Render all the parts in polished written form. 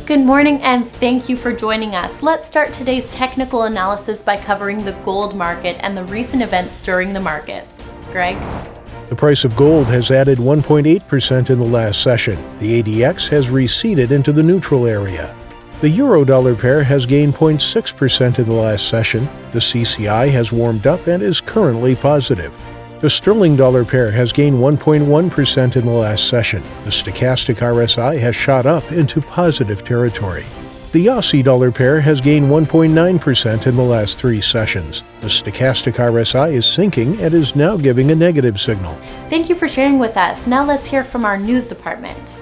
Good morning and thank you for joining us. Let's start today's technical analysis by covering the gold market and the recent events during the markets. Greg? The price of gold has added 1.8% in the last session. The ADX has receded into the neutral area. The euro-dollar pair has gained 0.6% in the last session. The CCI has warmed up and is currently positive. The sterling-dollar pair has gained 1.1% in the last session. The stochastic RSI has shot up into positive territory. The Aussie dollar pair has gained 1.9% in the last 3 sessions. The stochastic RSI is sinking and is now giving a negative signal. Thank you for sharing with us. Now let's hear from our news department.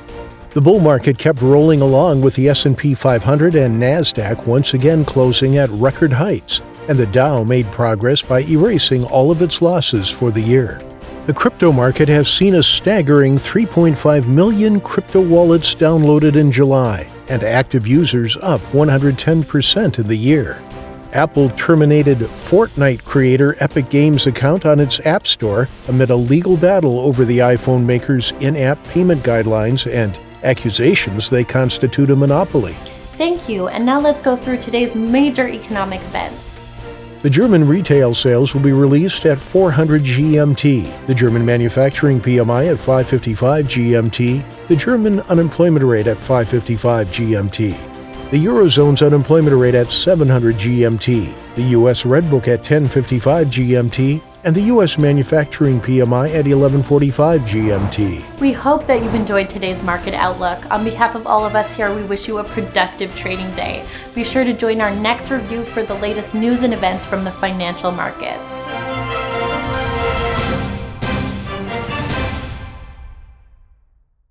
The bull market kept rolling along with the S&P 500 and NASDAQ once again closing at record heights, and the Dow made progress by erasing all of its losses for the year. The crypto market has seen a staggering 3.5 million crypto wallets downloaded in July, and active users up 110% in the year. Apple terminated Fortnite creator Epic Games' account on its App Store amid a legal battle over the iPhone maker's in-app payment guidelines and accusations they constitute a monopoly. Thank you, and now let's go through today's major economic events. The German retail sales will be released at 400 GMT, the German manufacturing PMI at 555 GMT, the German unemployment rate at 555 GMT, the Eurozone's unemployment rate at 700 GMT, the U.S. Red Book at 1055 GMT, and the U.S. manufacturing PMI at 1145 GMT. We hope that you've enjoyed today's market outlook. On behalf of all of us here, we wish you a productive trading day. Be sure to join our next review for the latest news and events from the financial markets.